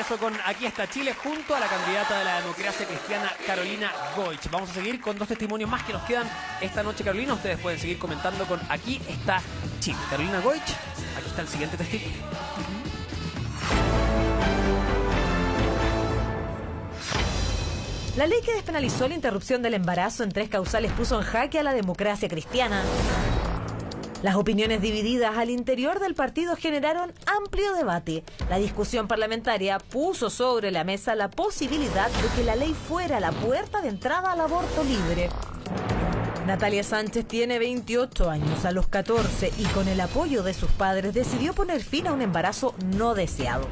almuerzo con Aquí está Chile junto a la candidata de la democracia cristiana Carolina Goich. Vamos a seguir con 2 testimonios más que nos quedan esta noche, Carolina. Ustedes pueden seguir comentando con Aquí está Chile. Carolina Goich, aquí está el siguiente testimonio. La ley que despenalizó la interrupción del embarazo en 3 causales puso en jaque a la democracia cristiana. Las opiniones divididas al interior del partido generaron amplio debate. La discusión parlamentaria puso sobre la mesa la posibilidad de que la ley fuera la puerta de entrada al aborto libre. Natalia Sánchez tiene 28 años. A los 14 y con el apoyo de sus padres decidió poner fin a un embarazo no deseado.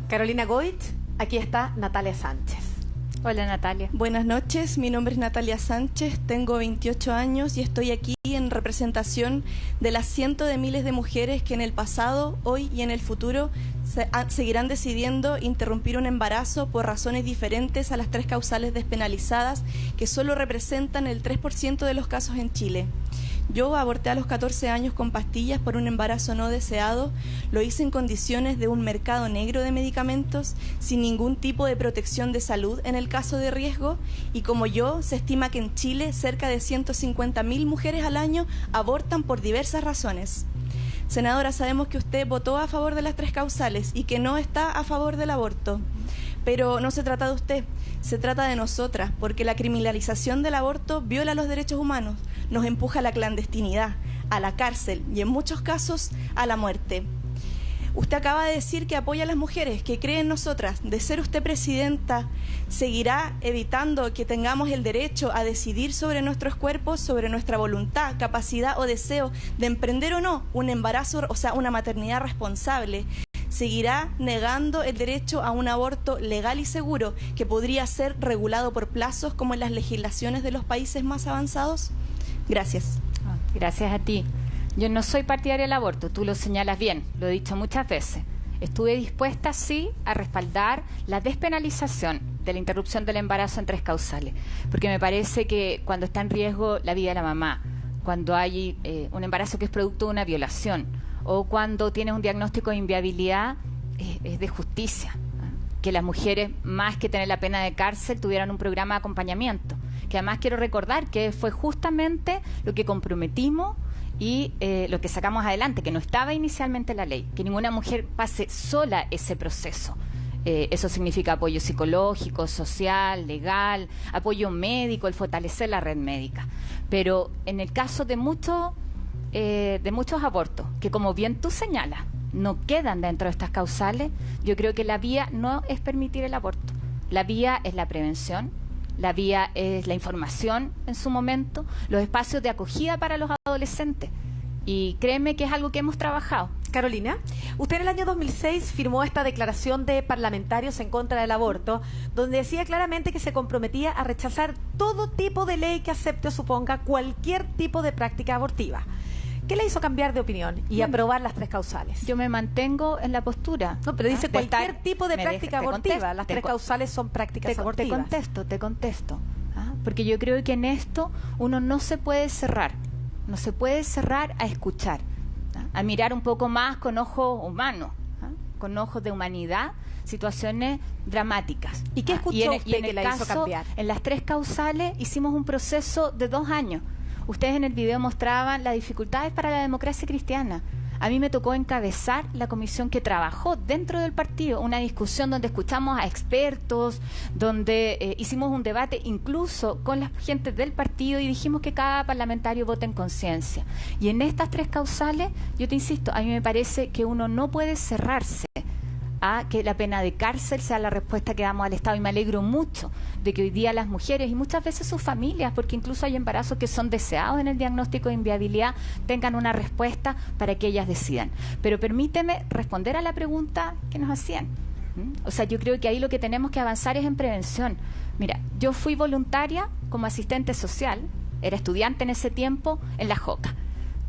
Carolina Goich, aquí está Natalia Sánchez. Hola Natalia. Buenas noches, mi nombre es Natalia Sánchez, tengo 28 años y estoy aquí en representación de las cientos de miles de mujeres que en el pasado, hoy y en el futuro seguirán decidiendo interrumpir un embarazo por razones diferentes a las 3 causales despenalizadas que solo representan el 3% de los casos en Chile. Yo aborté a los 14 años con pastillas por un embarazo no deseado. Lo hice en condiciones de un mercado negro de medicamentos, sin ningún tipo de protección de salud en el caso de riesgo. Y como yo, se estima que en Chile cerca de 150.000 mujeres al año abortan por diversas razones. Senadora, sabemos que usted votó a favor de las 3 causales y que no está a favor del aborto. Pero no se trata de usted, se trata de nosotras, porque la criminalización del aborto viola los derechos humanos, nos empuja a la clandestinidad, a la cárcel y en muchos casos a la muerte. Usted acaba de decir que apoya a las mujeres, que cree en nosotras. De ser usted presidenta, ¿seguirá evitando que tengamos el derecho a decidir sobre nuestros cuerpos, sobre nuestra voluntad, capacidad o deseo de emprender o no un embarazo, o sea, una maternidad responsable? ¿Seguirá negando el derecho a un aborto legal y seguro que podría ser regulado por plazos como en las legislaciones de los países más avanzados? Gracias. Gracias a ti. Yo no soy partidaria del aborto, tú lo señalas bien, lo he dicho muchas veces. Estuve dispuesta, sí, a respaldar la despenalización de la interrupción del embarazo en 3 causales, porque me parece que cuando está en riesgo la vida de la mamá, cuando hay un embarazo que es producto de una violación, o cuando tienes un diagnóstico de inviabilidad, es de justicia, que las mujeres, más que tener la pena de cárcel, tuvieran un programa de acompañamiento, que además quiero recordar que fue justamente lo que comprometimos y lo que sacamos adelante, que no estaba inicialmente en la ley, que ninguna mujer pase sola ese proceso. Eso significa apoyo psicológico, social, legal, apoyo médico, el fortalecer la red médica. Pero en el caso de muchos abortos, que como bien tú señalas, no quedan dentro de estas causales, yo creo que la vía no es permitir el aborto. La vía es la prevención, la vía es la información en su momento, los espacios de acogida para los adolescentes. Y créeme que es algo que hemos trabajado. Carolina, usted en el año 2006 firmó esta declaración de parlamentarios en contra del aborto, donde decía claramente que se comprometía a rechazar todo tipo de ley que acepte o suponga cualquier tipo de práctica abortiva. ¿Qué le hizo cambiar de opinión y aprobar las 3 causales? Yo me mantengo en la postura. No, pero dice cualquier tipo de práctica abortiva. Las 3 causales son prácticas abortivas. Te contesto. Porque yo creo que en esto uno no se puede cerrar. No se puede cerrar a escuchar, a mirar un poco más con ojos humanos, con ojos de humanidad, situaciones dramáticas. ¿Y qué escuchó usted que la hizo cambiar? En las 3 causales hicimos un proceso de 2 años. Ustedes en el video mostraban las dificultades para la democracia cristiana. A mí me tocó encabezar la comisión que trabajó dentro del partido, una discusión donde escuchamos a expertos, donde hicimos un debate incluso con la gente del partido y dijimos que cada parlamentario vote en conciencia. Y en estas 3 causales, yo te insisto, a mí me parece que uno no puede cerrarse a que la pena de cárcel sea la respuesta que damos al Estado, y me alegro mucho de que hoy día las mujeres y muchas veces sus familias, porque incluso hay embarazos que son deseados en el diagnóstico de inviabilidad, tengan una respuesta para que ellas decidan. Pero permíteme responder a la pregunta que nos hacían. O sea, yo creo que ahí lo que tenemos que avanzar es en prevención. Mira, yo fui voluntaria como asistente social, era estudiante en ese tiempo en La Joca.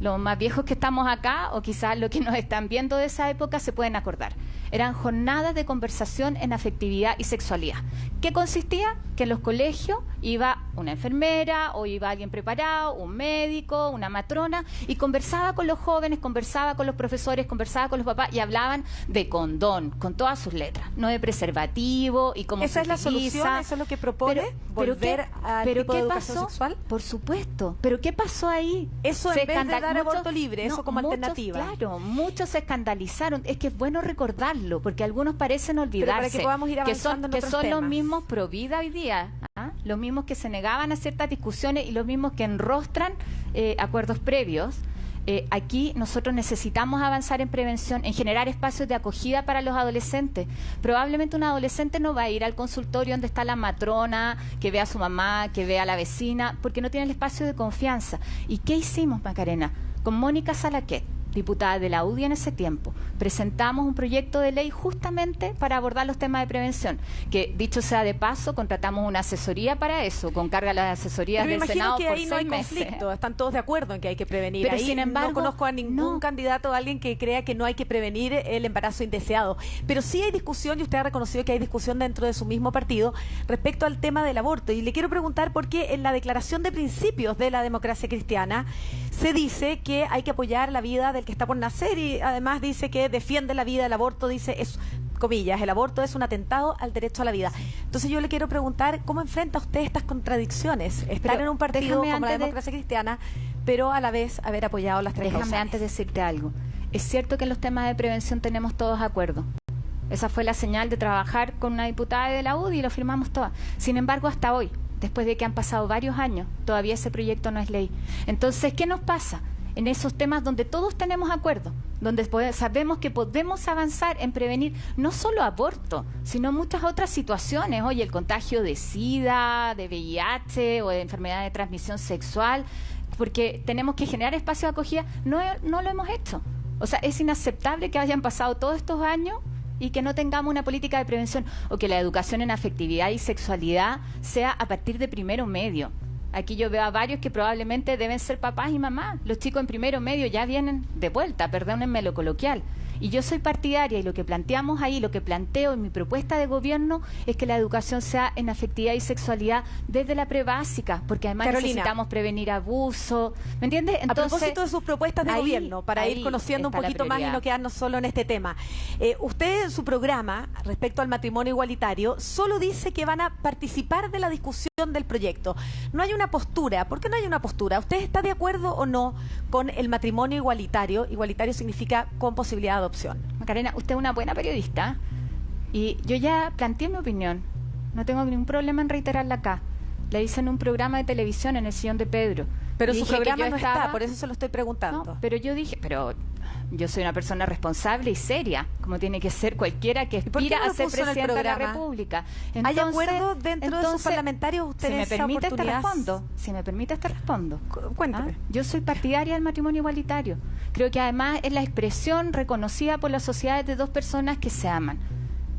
Los más viejos que estamos acá, o quizás los que nos están viendo de esa época, se pueden acordar. Eran jornadas de conversación en afectividad y sexualidad. ¿Qué consistía? Que en los colegios iba una enfermera o iba alguien preparado, un médico, una matrona, y conversaba con los jóvenes, conversaba con los profesores, conversaba con los papás y hablaban de condón, con todas sus letras, no de preservativo y cómo ¿Esa se es la utiliza. solución? ¿Eso es lo que propone? ¿Volver al tipo de educación pasó? sexual? Por supuesto. ¿Pero qué pasó ahí? Eso en vez de dar aborto libre, eso como muchos, alternativa. Claro, muchos se escandalizaron. Es que es bueno recordarlo, porque algunos parecen olvidarse. Pero para que podamos ir avanzando que en otros son los temas. mismos pro vida hoy día, ¿ah? Los mismos que se negaban a ciertas discusiones y los mismos que enrostran acuerdos previos. Aquí nosotros necesitamos avanzar en prevención, en generar espacios de acogida para los adolescentes. Probablemente un adolescente no va a ir al consultorio donde está la matrona, que vea a su mamá, que vea a la vecina, porque no tiene el espacio de confianza. ¿Y qué hicimos, Macarena? Con Mónica Salaquet, diputada de la UDI en ese tiempo, presentamos un proyecto de ley justamente para abordar los temas de prevención, que dicho sea de paso, contratamos una asesoría para eso, con carga a las asesorías Pero me del imagino Senado que por ahí no hay 6 meses. conflicto, están todos de acuerdo en que hay que prevenir. Pero ahí sin embargo, no conozco a ningún candidato o alguien que crea que no hay que prevenir el embarazo indeseado. Pero sí hay discusión, y usted ha reconocido que hay discusión dentro de su mismo partido respecto al tema del aborto. Y le quiero preguntar por qué en la declaración de principios de la democracia cristiana se dice que hay que apoyar la vida del que está por nacer, y además dice que defiende la vida. El aborto, dice, es, comillas, el aborto es un atentado al derecho a la vida. Entonces yo le quiero preguntar, ¿cómo enfrenta usted estas contradicciones? Estar en un partido como la democracia cristiana, pero a la vez haber apoyado las tres Déjame causales. antes decirte algo. Es cierto que en los temas de prevención tenemos todos acuerdo. Esa fue la señal de trabajar con una diputada de la UDI y lo firmamos todas. Sin embargo, hasta hoy, después de que han pasado varios años, todavía ese proyecto no es ley. Entonces, ¿qué nos pasa? En esos temas donde todos tenemos acuerdo, donde sabemos que podemos avanzar en prevenir no solo aborto, sino muchas otras situaciones. Oye, el contagio de SIDA, de VIH o de enfermedad de transmisión sexual, porque tenemos que generar espacio de acogida, no lo hemos hecho. O sea, es inaceptable que hayan pasado todos estos años y que no tengamos una política de prevención, o que la educación en afectividad y sexualidad sea a partir de primero medio. Aquí yo veo a varios que probablemente deben ser papás y mamás. Los chicos en primero medio ya vienen de vuelta, perdónenme lo coloquial. Y yo soy partidaria, y lo que planteamos ahí, lo que planteo en mi propuesta de gobierno, es que la educación sea en afectividad y sexualidad desde la prebásica, porque además necesitamos prevenir abuso. ¿Me entiendes? Entonces, a propósito de sus propuestas de gobierno, para ir conociendo un poquito más y no quedarnos solo en este tema. Usted en su programa, respecto al matrimonio igualitario, solo dice que van a participar de la discusión del proyecto. No hay una postura. ¿Por qué no hay una postura? ¿Usted está de acuerdo o no con el matrimonio igualitario? Igualitario significa con posibilidad de adopción. Macarena, usted es una buena periodista y yo ya planteé mi opinión. No tengo ningún problema en reiterarla acá. La hice en un programa de televisión en el Sillón de Pedro. Pero su programa no está, por eso se lo estoy preguntando. No, pero yo dije, pero yo soy una persona responsable y seria, como tiene que ser cualquiera que aspira a ser presidente de la República. ¿Hay acuerdo dentro de sus parlamentarios? ¿Usted si me permite, te respondo. Cuéntame. Yo soy partidaria del matrimonio igualitario. Creo que además es la expresión reconocida por las sociedades de dos personas que se aman.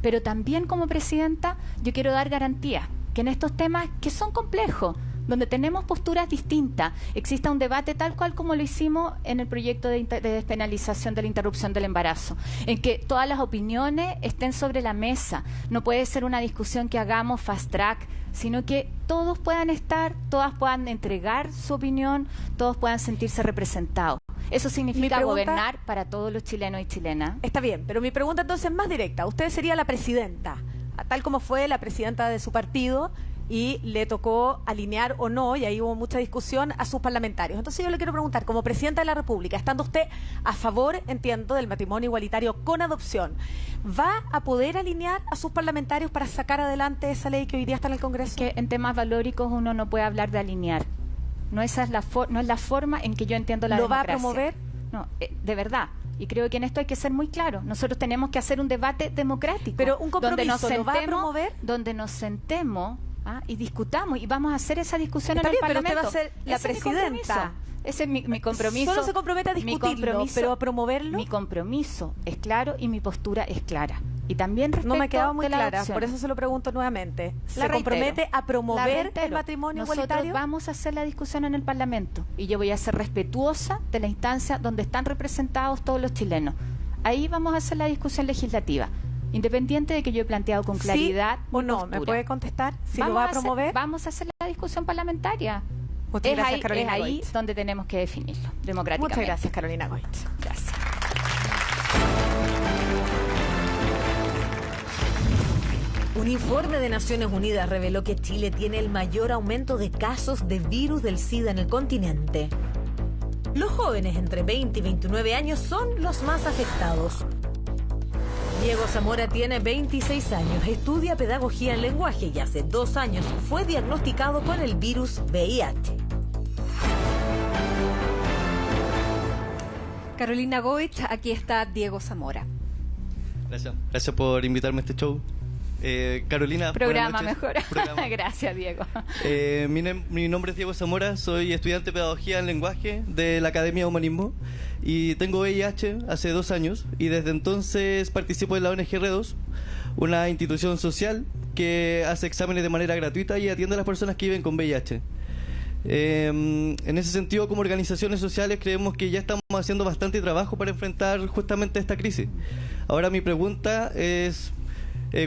Pero también, como presidenta, yo quiero dar garantía que en estos temas que son complejos, donde tenemos posturas distintas, exista un debate tal cual como lo hicimos en el proyecto de despenalización de la interrupción del embarazo, en que todas las opiniones estén sobre la mesa. No puede ser una discusión que hagamos fast track, sino que todos puedan estar, todas puedan entregar su opinión, todos puedan sentirse representados. Eso significa gobernar para todos los chilenos y chilenas. Está bien, pero mi pregunta entonces es más directa. Usted sería la presidenta, tal como fue la presidenta de su partido, y le tocó alinear o no, y ahí hubo mucha discusión, a sus parlamentarios. Entonces yo le quiero preguntar, como presidenta de la República, estando usted a favor, entiendo, del matrimonio igualitario con adopción, ¿va a poder alinear a sus parlamentarios para sacar adelante esa ley que hoy día está en el Congreso? Es que en temas valóricos uno no puede hablar de alinear. No es la forma en que yo entiendo la democracia. ¿Lo va a promover? No, de verdad. Y creo que en esto hay que ser muy claro. Nosotros tenemos que hacer un debate democrático. Pero un compromiso, ¿lo va a promover? Donde nos sentemos y discutamos, y vamos a hacer esa discusión en el Parlamento. Pero usted va a ser la presidenta. Ese es mi compromiso. Solo se compromete a discutirlo, pero a promoverlo. Mi compromiso es claro y mi postura es clara. Y también respecto no me ha quedado muy clara, adopción. Por eso se lo pregunto nuevamente. ¿Se compromete a promover el matrimonio igualitario? Nosotros vamos a hacer la discusión en el Parlamento, y yo voy a ser respetuosa de la instancia donde están representados todos los chilenos. Ahí vamos a hacer la discusión legislativa. Independiente de que yo he planteado con claridad ¿Sí o mi no? postura. ¿Me puede contestar si lo va a promover? Vamos a hacer la discusión parlamentaria. Muchas gracias, Carolina es ahí Goich. donde tenemos que definirlo democráticamente. Muchas gracias, Carolina Goich. Gracias. Un informe de Naciones Unidas reveló que Chile tiene el mayor aumento de casos de virus del SIDA en el continente. Los jóvenes entre 20 y 29 años son los más afectados. Diego Zamora tiene 26 años, estudia pedagogía en lenguaje y hace 2 años fue diagnosticado con el virus VIH. Carolina Goich, aquí está Diego Zamora. Gracias por invitarme a este show. Carolina, Programa buenas mejor. noches. Programa. Gracias, Diego. Mi nombre es Diego Zamora, soy estudiante de pedagogía en lenguaje de la Academia de Humanismo y tengo VIH hace 2 años y desde entonces participo en la ONG R2, una institución social que hace exámenes de manera gratuita y atiende a las personas que viven con VIH. En ese sentido, como organizaciones sociales creemos que ya estamos haciendo bastante trabajo para enfrentar justamente esta crisis. Ahora mi pregunta es: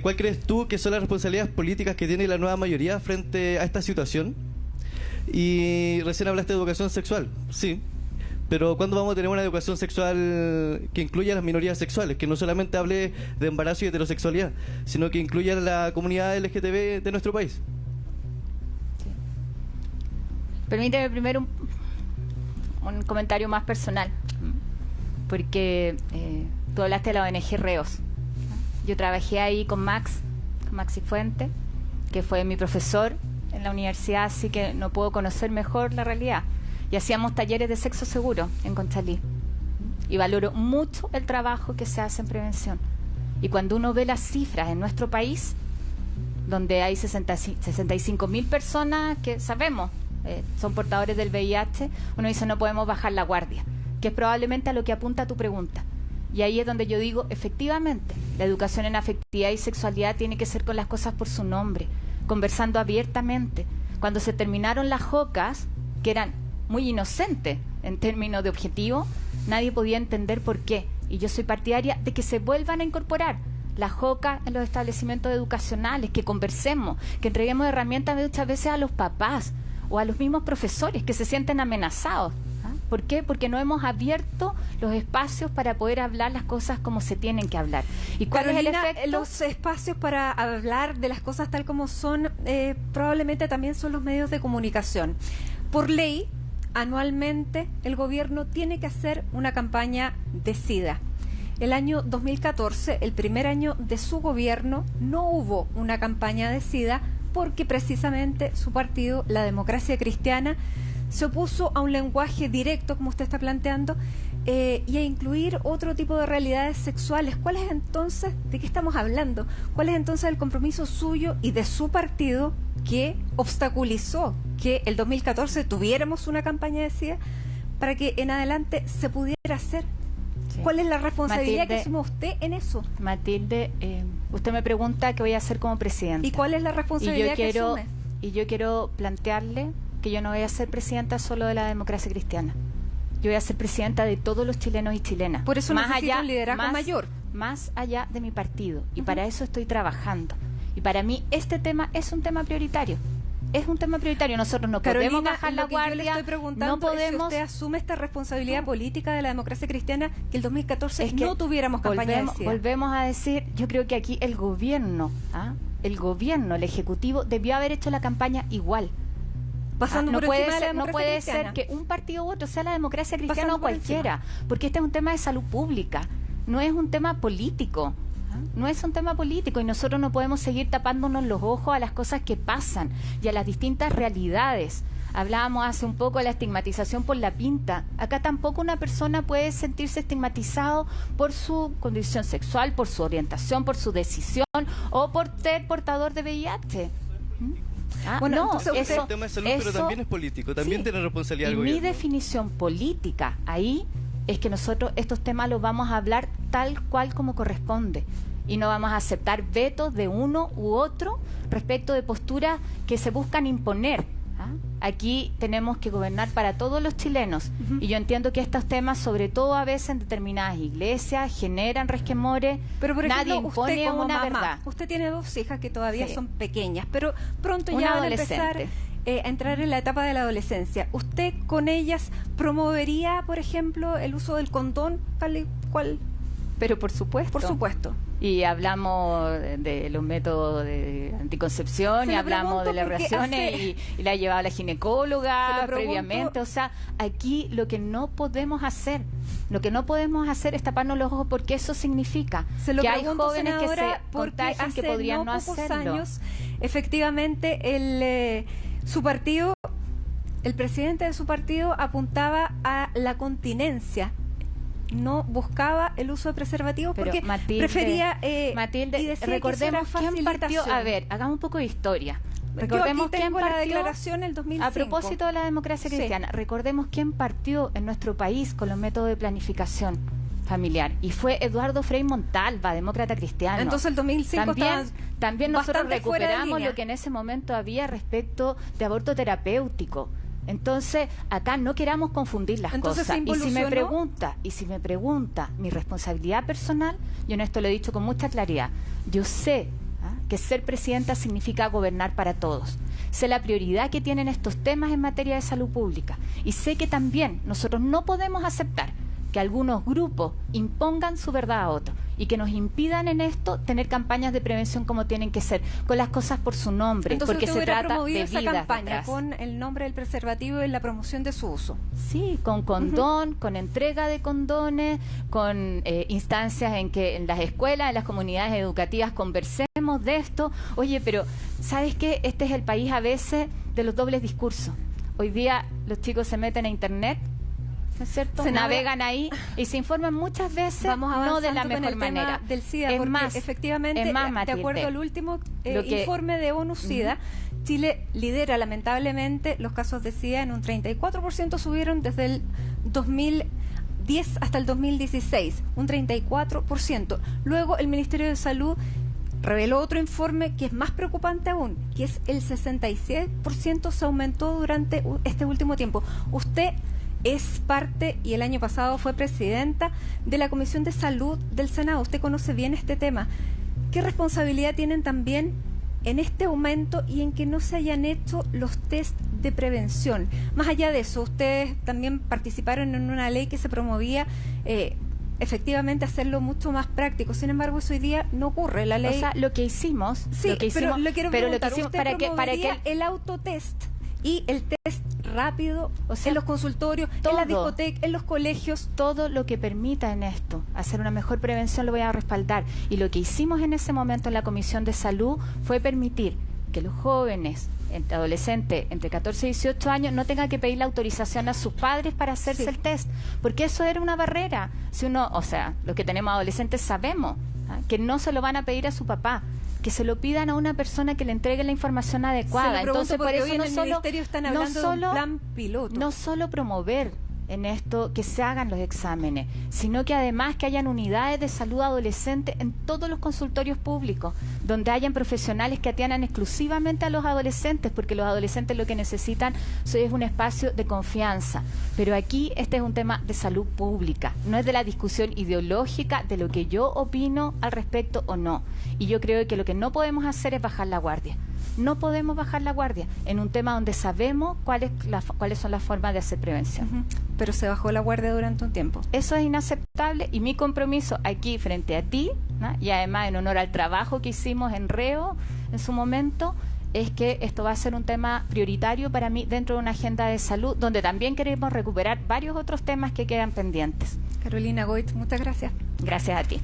¿cuál crees tú que son las responsabilidades políticas que tiene la nueva mayoría frente a esta situación? Y recién hablaste de educación sexual, sí, pero ¿cuándo vamos a tener una educación sexual que incluya a las minorías sexuales? Que no solamente hable de embarazo y heterosexualidad, sino que incluya a la comunidad LGTB de nuestro país. Permíteme primero un comentario más personal, porque tú hablaste de la ONG Reos. Yo trabajé ahí con Maxi Fuente, que fue mi profesor en la universidad, así que no puedo conocer mejor la realidad. Y hacíamos talleres de sexo seguro en Conchalí. Y valoro mucho el trabajo que se hace en prevención. Y cuando uno ve las cifras en nuestro país, donde hay 65.000 personas que sabemos son portadores del VIH, uno dice no podemos bajar la guardia, que es probablemente a lo que apunta tu pregunta. Y ahí es donde yo digo, efectivamente, la educación en afectividad y sexualidad tiene que ser con las cosas por su nombre, conversando abiertamente. Cuando se terminaron las jocas, que eran muy inocentes en términos de objetivo, nadie podía entender por qué. Y yo soy partidaria de que se vuelvan a incorporar las jocas en los establecimientos educacionales, que conversemos, que entreguemos herramientas muchas veces a los papás o a los mismos profesores que se sienten amenazados. ¿Por qué? Porque no hemos abierto los espacios para poder hablar las cosas como se tienen que hablar. ¿Y cuál Carolina, es el efecto? los espacios para hablar de las cosas tal como son, probablemente también son los medios de comunicación. Por ley, anualmente, el gobierno tiene que hacer una campaña de SIDA. El año 2014, el primer año de su gobierno, no hubo una campaña de SIDA porque precisamente su partido, la Democracia Cristiana, se opuso a un lenguaje directo, como usted está planteando, y a incluir otro tipo de realidades sexuales. ¿Cuál es entonces, de qué estamos hablando? ¿Cuál es entonces el compromiso suyo y de su partido que obstaculizó que el 2014 tuviéramos una campaña de SIDA para que en adelante se pudiera hacer? Sí. ¿Cuál es la responsabilidad Matilde, que asume usted en eso? Matilde, usted me pregunta qué voy a hacer como presidenta. ¿Y cuál es la responsabilidad que asume? Y yo quiero plantearle que yo no voy a ser presidenta solo de la Democracia Cristiana. Yo voy a ser presidenta de todos los chilenos y chilenas. Por eso necesita un liderazgo mayor. Más allá de mi partido. Y para eso estoy trabajando. Y para mí este tema es un tema prioritario. Es un tema prioritario. Nosotros no Carolina, podemos bajar la lo que yo le guardia. estoy preguntando No podemos. es si usted asume esta responsabilidad política de la Democracia Cristiana, que el 2014 Es que no tuviéramos campaña de SIDA. Volvemos a decir, yo creo que aquí el gobierno, el Ejecutivo, debió haber hecho la campaña igual. Pasando no por puede encima de la ser, no Democracia puede Cristiana. ser que un partido u otro sea la Democracia Cristiana Pasando o por cualquiera, porque este es un tema de salud pública, no es un tema político. No es un tema político y nosotros no podemos seguir tapándonos los ojos a las cosas que pasan y a las distintas realidades. Hablábamos hace un poco de la estigmatización por la pinta. Acá tampoco una persona puede sentirse estigmatizado por su condición sexual, por su orientación, por su decisión o por ser portador de VIH. Bueno, no, entonces usted- Es un tema de salud, pero también es político, también tiene responsabilidad y el mi gobierno. definición política ahí es que nosotros estos temas los vamos a hablar tal cual como corresponde y no vamos a aceptar vetos de uno u otro respecto de posturas que se buscan imponer. Aquí tenemos que gobernar para todos los chilenos. Y yo entiendo que estos temas, sobre todo a veces en determinadas iglesias, generan resquemores. Pero por ejemplo, nadie impone usted como una mamá, verdad. usted tiene 2 hijas que todavía Sí. son pequeñas, pero pronto Una ya van a adolescente. empezar a entrar en la etapa de la adolescencia. ¿Usted con ellas promovería, por ejemplo, el uso del condón tal y cual? Pero por supuesto. Por supuesto. Y hablamos de los métodos de anticoncepción Se y lo hablamos de las pregunto porque relaciones y la ha llevado a la Se ginecóloga lo pregunto. previamente. O sea, aquí lo que no podemos hacer es taparnos los ojos, porque eso significa Se lo que hay pregunto, jóvenes que senadora, se porque contagian que hace podrían no pocos hacerlo. años, efectivamente, su partido, el presidente de su partido apuntaba a la continencia. No buscaba el uso de preservativos Pero, porque Matilde, prefería Matilde, y decía que recordemos eso era quién partió. facilitación. A ver, hagamos un poco de historia. Yo Recordemos aquí quién tengo la partió. declaración del 2005. A propósito de la democracia Sí. cristiana, recordemos quién partió en nuestro país con los métodos de planificación familiar. Y fue Eduardo Frei Montalva, demócrata cristiano. Entonces el 2005 también nosotros bastante fuera de recuperamos línea. lo que en ese momento había respecto de aborto terapéutico. Entonces, acá no queramos confundir las Entonces, cosas. ¿se Y si me involucionó? pregunta mi responsabilidad personal, yo en esto lo he dicho con mucha claridad. Yo sé que ser presidenta significa gobernar para todos. Sé la prioridad que tienen estos temas en materia de salud pública. Y sé que también nosotros no podemos aceptar que algunos grupos impongan su verdad a otros y que nos impidan en esto tener campañas de prevención como tienen que ser, con las cosas por su nombre, Entonces porque usted se hubiera trata promovido de esa vidas campaña detrás. con el nombre del preservativo y la promoción de su uso. Sí, con condón, con entrega de condones, con instancias en que en las escuelas, en las comunidades educativas conversemos de esto. Oye, pero ¿sabes qué? Este es el país a veces de los dobles discursos. Hoy día los chicos se meten a internet, ¿no es cierto? Navegan ahí y se informan muchas veces Vamos no de la avanzando con mejor el tema manera. del SIDA, Es porque más, efectivamente, es más, de Matilde, acuerdo al último lo que- informe de ONU-SIDA, Chile lidera lamentablemente los casos de SIDA en un 34%, subieron desde el 2010 hasta el 2016, un 34%. Luego el Ministerio de Salud reveló otro informe que es más preocupante aún, que es el 66% se aumentó durante este último tiempo. Usted es parte, y el año pasado fue presidenta de la Comisión de Salud del Senado. Usted conoce bien este tema. ¿Qué responsabilidad tienen también en este aumento y en que no se hayan hecho los test de prevención? Más allá de eso, ustedes también participaron en una ley que se promovía efectivamente hacerlo mucho más práctico. Sin embargo, eso hoy día no ocurre. La ley... O sea, lo que hicimos, Sí, pero le quiero preguntar, hicimos ¿usted para que promovería el autotest y el test rápido, o sea, en los consultorios, en la discoteca, en los colegios? todo lo que permita en esto hacer una mejor prevención lo voy a respaldar. Y lo que hicimos en ese momento en la Comisión de Salud fue permitir que los jóvenes, adolescentes entre 14 y 18 años, no tengan que pedir la autorización a sus padres para hacerse Sí. el test, porque eso era una barrera. Si uno, o sea, los que tenemos adolescentes sabemos que no se lo van a pedir a su papá, que se lo pidan a una persona que le entregue la información adecuada. Se lo pregunto Entonces, por porque eso hoy en no el solo, ministerio están no hablando de un solo- plan piloto. no solo promover en esto que se hagan los exámenes, sino que además que hayan unidades de salud adolescente en todos los consultorios públicos, donde hayan profesionales que atiendan exclusivamente a los adolescentes, porque los adolescentes lo que necesitan es un espacio de confianza. Pero aquí este es un tema de salud pública, no es de la discusión ideológica de lo que yo opino al respecto o no. Y yo creo que lo que no podemos hacer es bajar la guardia. No podemos bajar la guardia en un tema donde sabemos cuáles son las formas de hacer prevención. Ujú. Pero se bajó la guardia durante un tiempo. Eso es inaceptable y mi compromiso aquí frente a ti, ¿no? Y además en honor al trabajo que hicimos en Reo en su momento, es que esto va a ser un tema prioritario para mí dentro de una agenda de salud, donde también queremos recuperar varios otros temas que quedan pendientes. Carolina Goich, muchas gracias. Gracias a ti.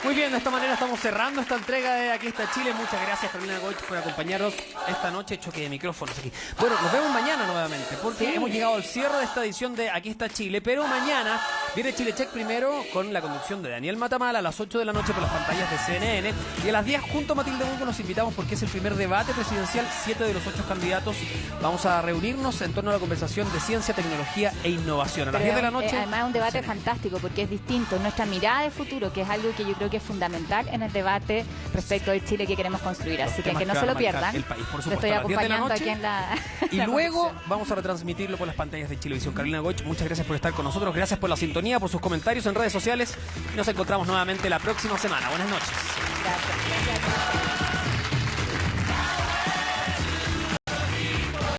Muy bien, de esta manera estamos cerrando esta entrega de Aquí está Chile. Muchas gracias, Carolina Goich, por acompañarnos esta noche. Choque de micrófonos aquí. Bueno, nos vemos mañana nuevamente, porque hemos llegado al cierre de esta edición de Aquí está Chile, pero mañana Viene Chile Check primero con la conducción de Daniel Matamala a las 8 de la noche por las pantallas de CNN. Y a las 10 junto a Matilde Burgo nos invitamos porque es el primer debate presidencial. 7 de los 8 candidatos vamos a reunirnos en torno a la conversación de ciencia, tecnología e innovación. A las 10 de la noche. Además es un debate fantástico porque es distinto. Nuestra mirada de futuro, que es algo que yo creo que es fundamental en el debate respecto del Chile que queremos construir. Así que no se lo pierdan. El país, por Lo supuesto, estoy a las 10 de la acompañando noche. aquí en la... Y la luego conducción. vamos a retransmitirlo por las pantallas de Chilevisión. Carolina Goich, muchas gracias por estar con nosotros. Gracias por la sintonía, por sus comentarios en redes sociales. Y nos encontramos nuevamente la próxima semana. Buenas noches. Gracias.